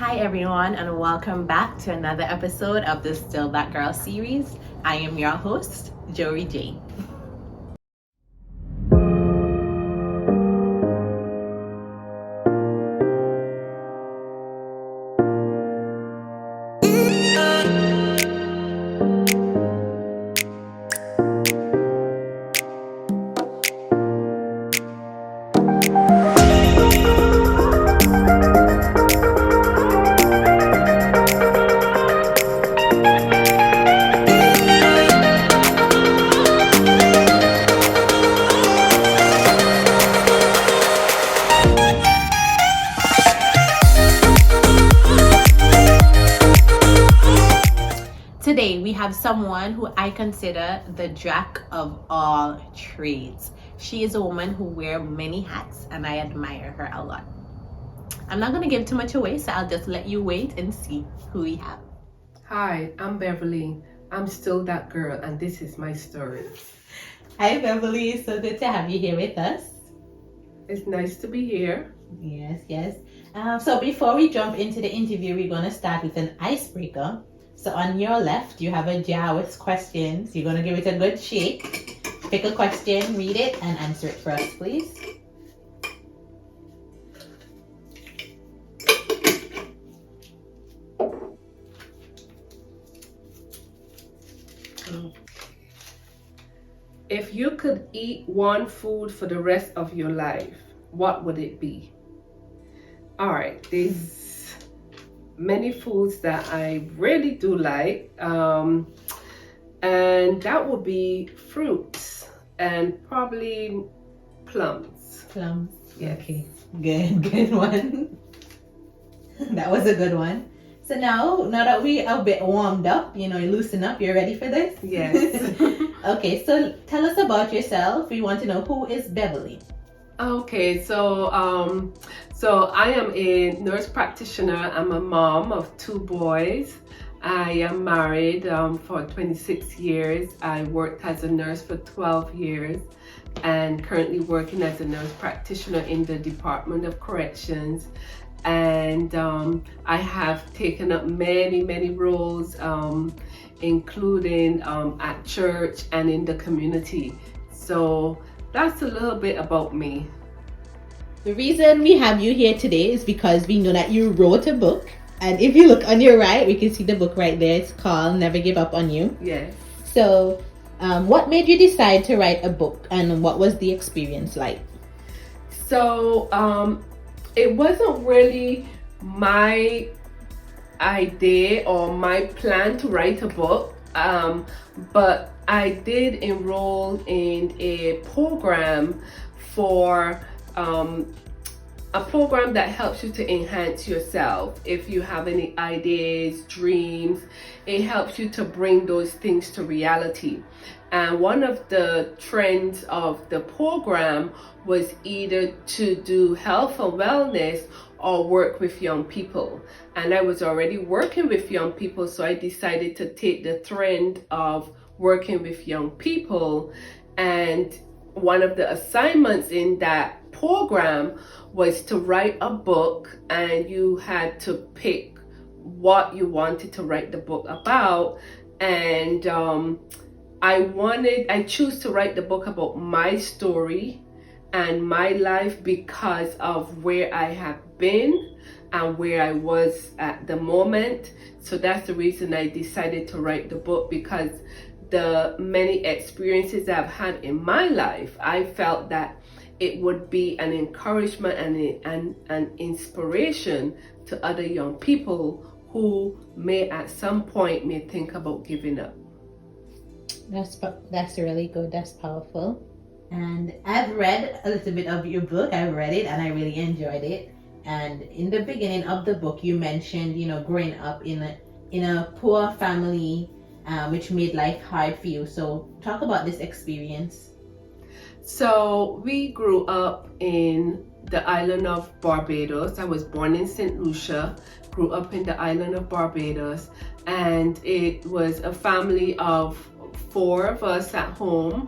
Hi everyone, and welcome back to another episode of the Still That Girl series. I am your host, Joey J. Today we have someone who I consider the jack of all trades. She is a woman who wears many hats and I admire her a lot. I'm not going to give too much away, so I'll just let you wait and see who we have. Hi, I'm Beverly. I'm still that girl, and this is my story. Hi Beverly, so good to have you here with us. It's nice to be here. Yes. So before we jump into the interview, we're going to start with an icebreaker. So on your left, you have a jar with questions. You're going to give it a good shake. Pick a question, read it, and answer it for us, please. If you could eat one food for the rest of your life, what would it be? All right, there's many foods that I really do like, and that would be fruits and probably plums. Plums. Yes. Okay, good one. That was a good one. So now that we are a bit warmed up, you loosen up, you're ready for this? Yes. Okay, so tell us about yourself. We want to know, who is Beverly? Okay, so I am a nurse practitioner. I'm a mom of 2 boys. I am married for 26 years. I worked as a nurse for 12 years and currently working as a nurse practitioner in the Department of Corrections. And I have taken up many roles, including at church and in the community. So that's a little bit about me. The reason we have you here today is because we know that you wrote a book. And if you look on your right, we can see the book right there. It's called Never Give Up on You. Yes. So what made you decide to write a book, and what was the experience like? So it wasn't really my idea or my plan to write a book, but I did enroll in a program for a program that helps you to enhance yourself. If you have any ideas, dreams, it helps you to bring those things to reality. And one of the trends of the program was either to do health and wellness or work with young people. And I was already working with young people, so I decided to take the trend of working with young people. And one of the assignments in that program was to write a book, and you had to pick what you wanted to write the book about. And I choose to write the book about my story and my life because of where I have been and where I was at the moment. So that's the reason I decided to write the book, because the many experiences I've had in my life, I felt that it would be an encouragement and an inspiration to other young people who may at some point may think about giving up. That's really good. That's powerful. And I've read a little bit of your book. I read it and I really enjoyed it. And in the beginning of the book, you mentioned, growing up in a poor family, which made life hard for you. So talk about this experience. So we grew up in the island of Barbados. I was born in St. Lucia, grew up in the island of Barbados, and it was a family of 4 of us at home.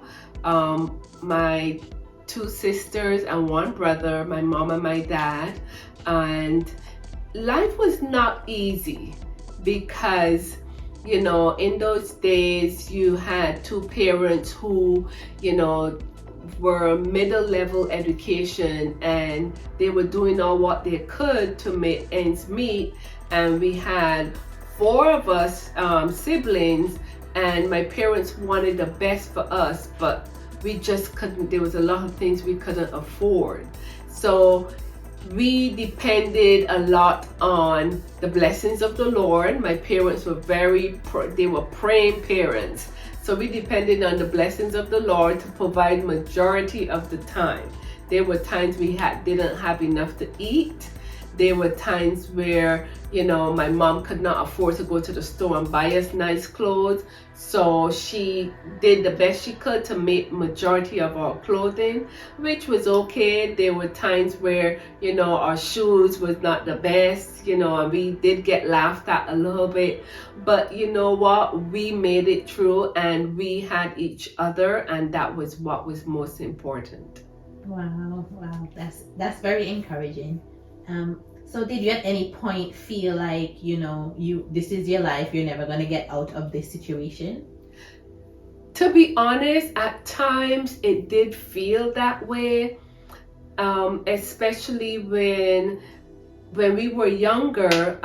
My 2 sisters and 1 brother, my mom and my dad. And life was not easy because, in those days you had two parents who, were middle level education, and they were doing all what they could to make ends meet. And we had four of us siblings, and my parents wanted the best for us, but we just couldn't. There was a lot of things we couldn't afford. So we depended a lot on the blessings of the Lord. My parents were they were praying parents. So we depended on the blessings of the Lord to provide majority of the time. There were times we didn't have enough to eat. There were times where, my mom could not afford to go to the store and buy us nice clothes. So she did the best she could to make majority of our clothing, which was okay. There were times where, our shoes was not the best, and we did get laughed at a little bit. But you know what? We made it through, and we had each other, and that was what was most important. Wow, that's very encouraging. So did you at any point feel like, this is your life, you're never going to get out of this situation? To be honest, at times it did feel that way, especially when we were younger.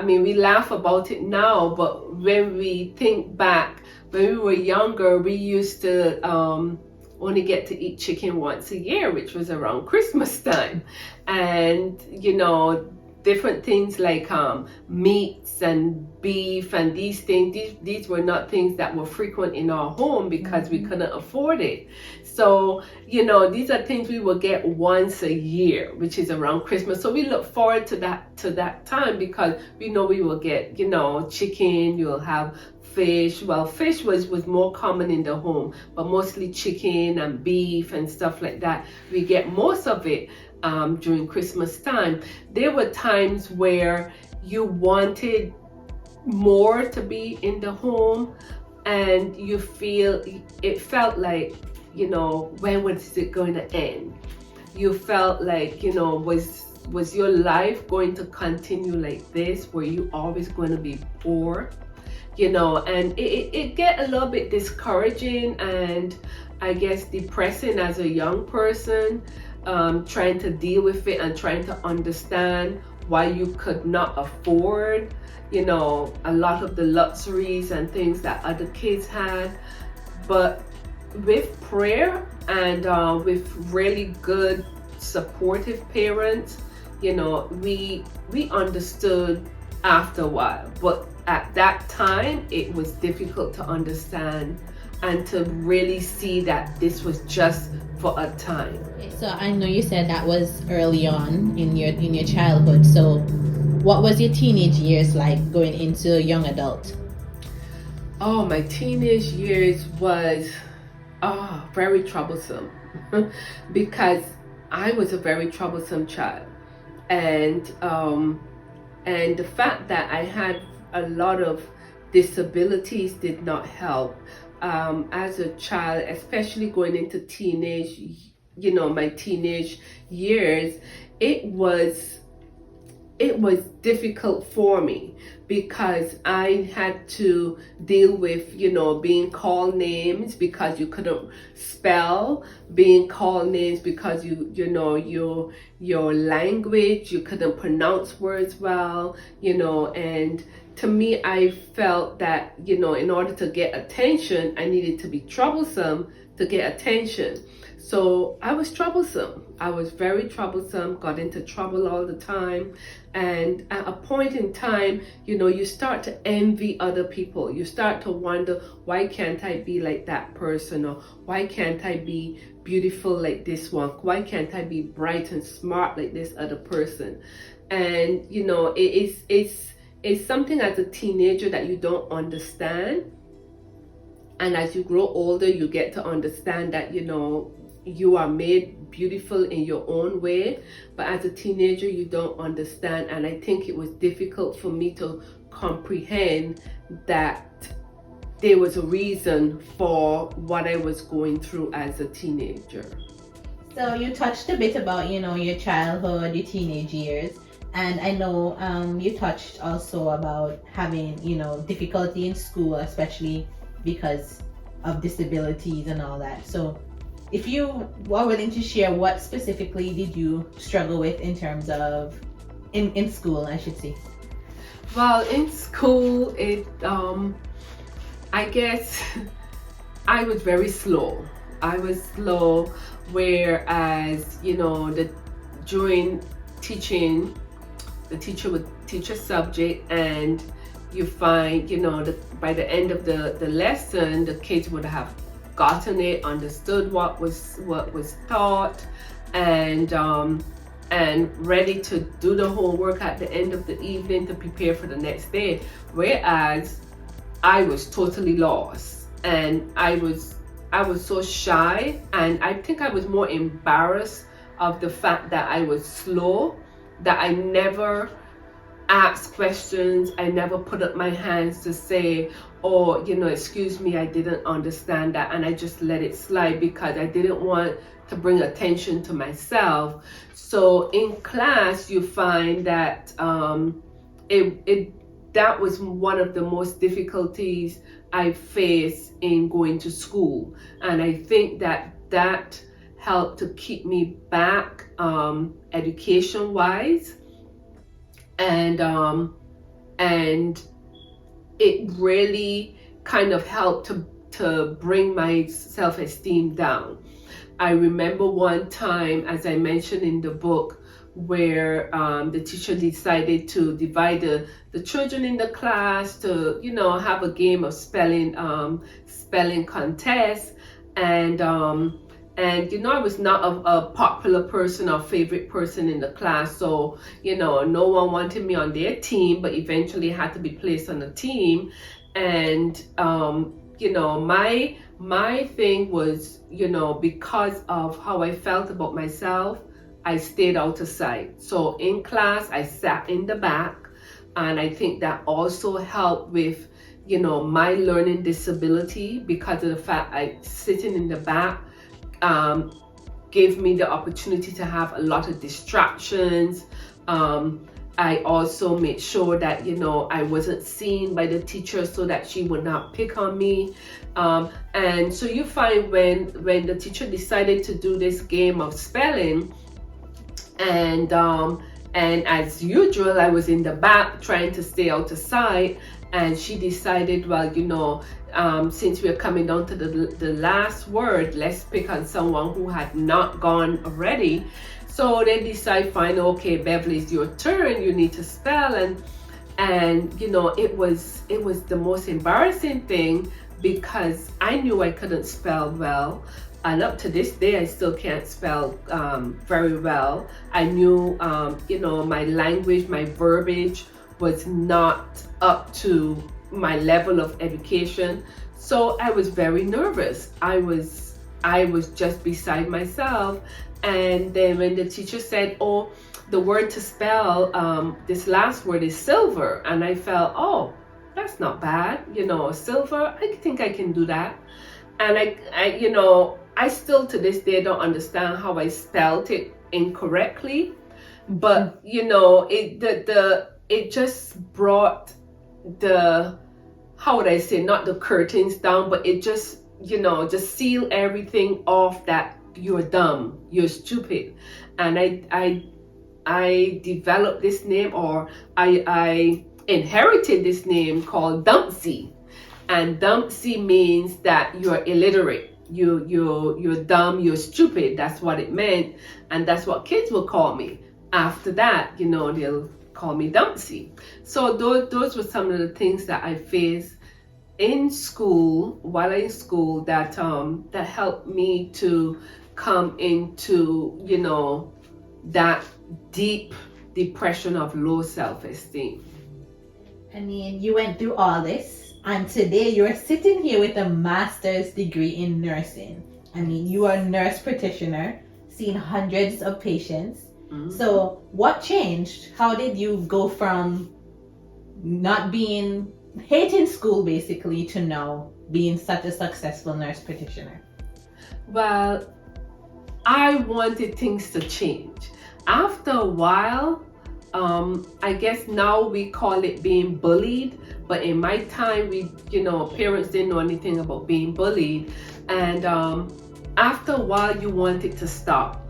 We laugh about it now, but when we think back, when we were younger, we used to only get to eat chicken once a year, which was around Christmas time. And different things like meats and beef and these things, these were not things that were frequent in our home because we couldn't afford it. So these are things we will get once a year, which is around Christmas. So we look forward to that time because we know we will get chicken, you'll have fish. Well, fish was more common in the home, but mostly chicken and beef and stuff like that. We get most of it during Christmas time. There were times where you wanted more to be in the home, and it felt like, when was it going to end? You felt like, was your life going to continue like this? Were you always going to be poor? And it get a little bit discouraging and I guess depressing as a young person, trying to deal with it and trying to understand why you could not afford, a lot of the luxuries and things that other kids had. But with prayer and with really good supportive parents, we understood after a while. But at that time, it was difficult to understand and to really see that this was just for a time. So I know you said that was early on in your childhood. So what was your teenage years like going into young adult? Oh, my teenage years was very troublesome because I was a very troublesome child, and the fact that I had a lot of disabilities did not help. As a child, especially going into my teenage years, it was difficult for me because I had to deal with, being called names because you couldn't spell, being called names because your language, you couldn't pronounce words well, and to me, I felt that, in order to get attention, I needed to be troublesome to get attention. So I was troublesome. I was very troublesome, got into trouble all the time. And at a point in time, you start to envy other people. You start to wonder, why can't I be like that person? Or why can't I be beautiful like this one? Why can't I be bright and smart like this other person? And, it's something as a teenager that you don't understand. And as you grow older, you get to understand that, you are made beautiful in your own way. But as a teenager, you don't understand. And I think it was difficult for me to comprehend that there was a reason for what I was going through as a teenager. So you touched a bit about, your childhood, your teenage years. And I know you touched also about having, difficulty in school, especially because of disabilities and all that. So if you were willing to share, what specifically did you struggle with in terms of in school, I should say? Well, in school, I guess I was very slow. I was slow, whereas, during teaching, the teacher would teach a subject, and you find, by the end of the lesson, the kids would have gotten it, understood what was taught, and ready to do the homework at the end of the evening to prepare for the next day. Whereas I was totally lost, and I was so shy, and I think I was more embarrassed of the fact that I was slow, that I never asked questions. I never put up my hands to say, oh, excuse me, I didn't understand that, and I just let it slide because I didn't want to bring attention to myself. So in class, you find that that was one of the most difficulties I faced in going to school, and I think that helped to keep me back education wise, and it really kind of helped to bring my self-esteem down. I remember one time, as I mentioned in the book, where the teacher decided to divide the children in the class to, have a game of spelling contest, and I was not a popular person or favorite person in the class, so no one wanted me on their team, but eventually had to be placed on a team. And my thing was, because of how I felt about myself, I stayed out of sight. So in class, I sat in the back, and I think that also helped with, my learning disability, because of the fact I sitting in the back gave me the opportunity to have a lot of distractions. I also made sure that, I wasn't seen by the teacher so that she would not pick on me. And so you find when the teacher decided to do this game of spelling, and as usual, I was in the back trying to stay out of sight, and she decided, well, since we're coming down to the last word, let's pick on someone who had not gone already. So they decide, fine, okay, Beverly, it's your turn, you need to spell. And it was the most embarrassing thing, because I knew I couldn't spell well, and up to this day I still can't spell very well. I knew my language, my verbiage was not up to my level of education, so I was very nervous. I was just beside myself. And then when the teacher said, oh, the word to spell, this last word is silver, and I felt, oh, that's not bad, silver, I think I can do that. And I still to this day don't understand how I spelled it incorrectly, but it just brought how would I say, not the curtains down, but it just just seal everything off, that you're dumb, you're stupid. And I developed this name, or I inherited this name called Dumpsy. And Dumpsy means that you're illiterate, you're dumb, you're stupid. That's what it meant, and that's what kids will call me. After that, they'll call me Dumpsy. So those were some of the things that I faced in school, while in school, that helped me to come into that deep depression of low self-esteem. I mean, you went through all this, and today you're sitting here with a master's degree in nursing. I mean, you are a nurse practitioner, seeing hundreds of patients. Mm-hmm. So what changed? How did you go from hating school basically to now being such a successful nurse practitioner? Well, I wanted things to change. After a while, I guess now we call it being bullied, but in my time, parents didn't know anything about being bullied. And after a while, you want it to stop.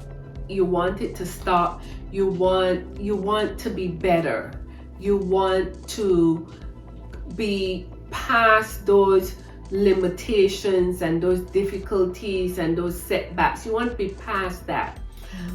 You want it to stop. You want to be better. You want to be past those limitations and those difficulties and those setbacks. You want to be past that.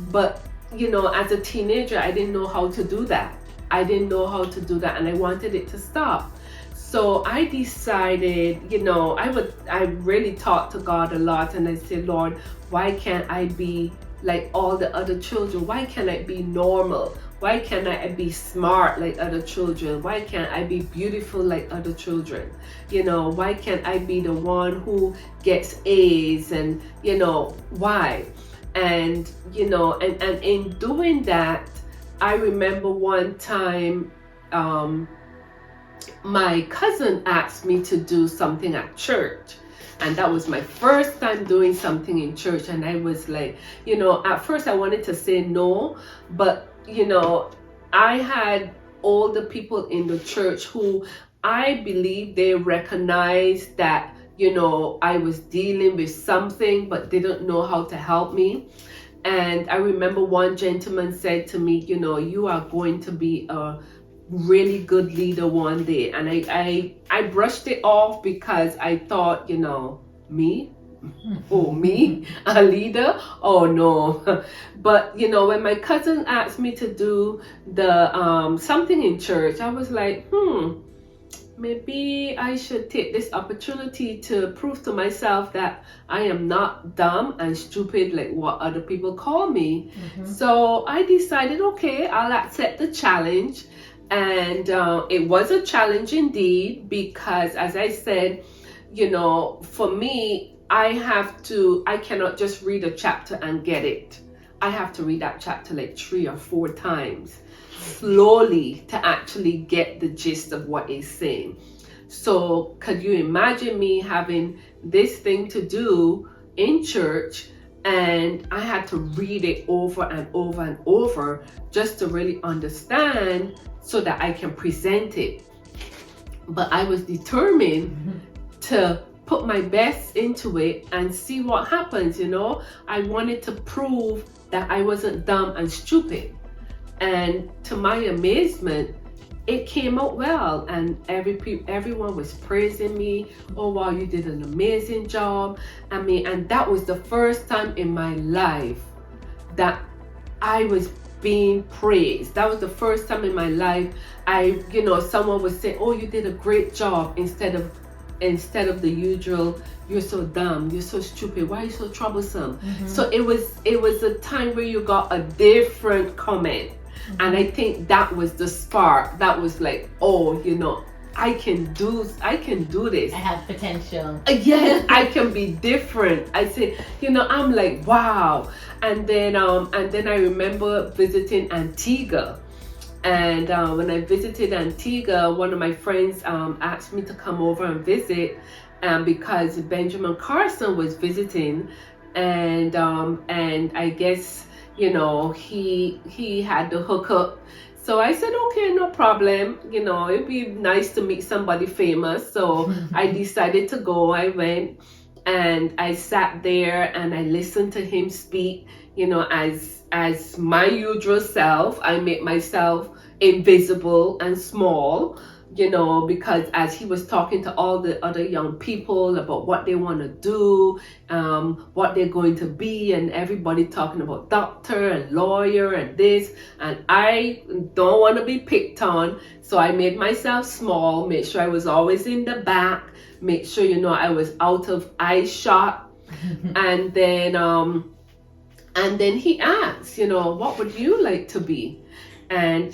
But as a teenager, I didn't know how to do that. And I wanted it to stop. So I decided, I really talked to God a lot, and I said, Lord, why can't I be like all the other children? Why can't I be normal? Why can't I be smart like other children? Why can't I be beautiful like other children? Why can't I be the one who gets A's? And why? And and in doing that, I remember one time my cousin asked me to do something at church. And that was my first time doing something in church. And I was like, at first I wanted to say no, but I had older people in the church who I believe they recognized that, I was dealing with something, but didn't know how to help me. And I remember one gentleman said to me, you are going to be a really good leader one day. And I brushed it off because I thought, me? Oh, me? A leader? Oh, no. But, when my cousin asked me to do the something in church, I was like, maybe I should take this opportunity to prove to myself that I am not dumb and stupid like what other people call me. So I decided, okay, I'll accept the challenge. And it was a challenge indeed, because as I said, for me, I cannot just read a chapter and get it. I have to read that chapter like 3 or 4 times slowly to actually get the gist of what it's saying. So could you imagine me having this thing to do in church, and I had to read it over and over and over just to really understand so that I can present it. But I was determined to put my best into it and see what happens. I wanted to prove that I wasn't dumb and stupid. And to my amazement, it came out well, and everyone was praising me. Oh wow, you did an amazing job. And that was the first time in my life that I was being praised. That was the first time in my life someone would say, oh, you did a great job, instead of the usual, you're so dumb, you're so stupid, why are you so troublesome? So it was a time where you got a different comment. And I think that was the spark. That was like, oh, I can do this. I have potential. Yes, I can be different. I said, I'm like, wow. And then I remember visiting Antigua. And when I visited Antigua, one of my friends asked me to come over and visit, because Benjamin Carson was visiting, and I guess he had the hookup. So I said, okay, no problem. It'd be nice to meet somebody famous. So I decided to go. I went and I sat there and I listened to him speak. As my usual self, I made myself invisible and small, because as he was talking to all the other young people about what they want to do, what they're going to be, and everybody talking about doctor and lawyer and this, and I don't want to be picked on, so I made myself small, made sure I was always in the back, make sure I was out of eye shot. And then he asked, what would you like to be? And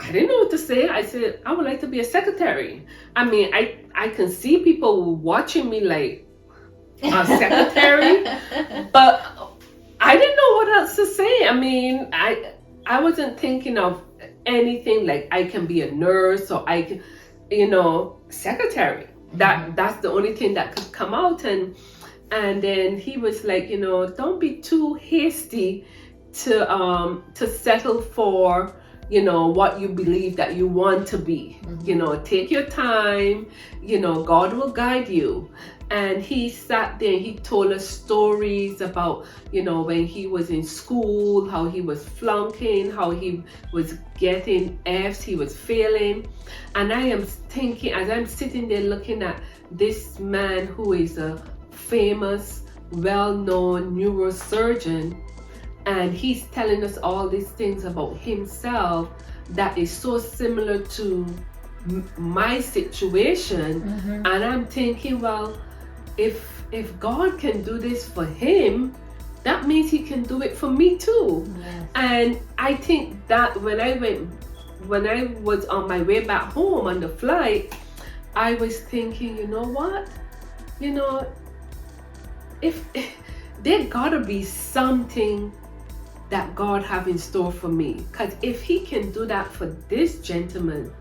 I didn't know what to say. I said, I would like to be a secretary. I can see people watching me like a secretary, but I didn't know what else to say. I wasn't thinking of anything like I can be a nurse, or I can, secretary. That's the only thing that could come out. And then he was like, don't be too hasty to settle for you know, what you believe that you want to be. You know, take your time, you know, God will guide you. And he sat there and he told us stories about, you know, when he was in school, how he was flunking, how he was getting F's, he was failing. And I am thinking, as I'm sitting there looking at this man who is a famous, well-known neurosurgeon, and he's telling us all these things about himself that is so similar to my situation. And I'm thinking, well, if God can do this for him, that means he can do it for me too. Yes. And I think that when I was on my way back home on the flight, I was thinking, you know what, you know, if there gotta be something that God have in store for me, because if he can do that for this gentleman,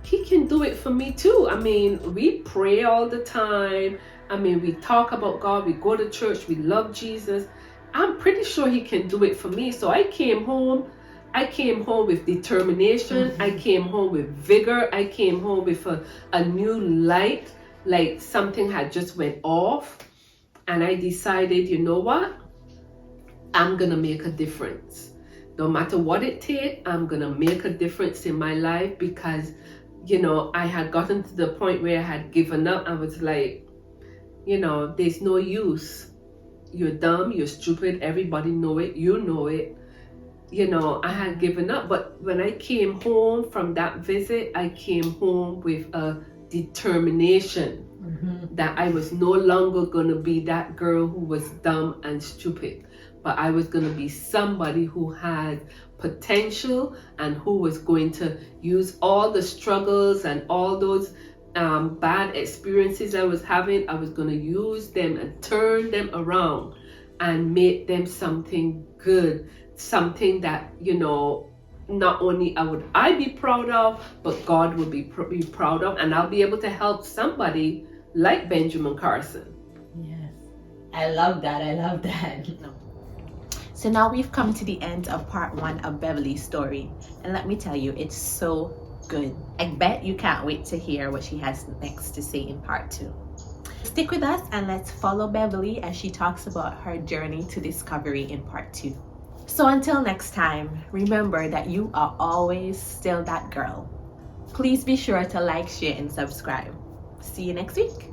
he can do it for me too. I mean, we pray all the time. I mean, we talk about God, we go to church, we love Jesus. I'm pretty sure he can do it for me. So I came home with determination. I came home with vigor. I came home with a new light, like something had just went off. And I decided, you know what? I'm gonna make a difference. No matter what it takes, I'm gonna make a difference in my life, because, you know, I had gotten to the point where I had given up. I was like, you know, there's no use. You're dumb, you're stupid, everybody know it, you know it. You know, I had given up. But when I came home from that visit, I came home with a determination that I was no longer gonna be that girl who was dumb and stupid, but I was going to be somebody who had potential and who was going to use all the struggles and all those bad experiences I was having. I was going to use them and turn them around and make them something good, something that, you know, not only would I be proud of, but God would be proud of, and I'll be able to help somebody like Benjamin Carson. Yes, I love that. I love that. So now we've come to the end of part 1 of Beverly's story, and let me tell you, it's so good. I bet you can't wait to hear what she has next to say in part 2. Stick with us and let's follow Beverly as she talks about her journey to discovery in part 2. So until next time, remember that you are always still that girl. Please be sure to like, share, and subscribe. See you next week.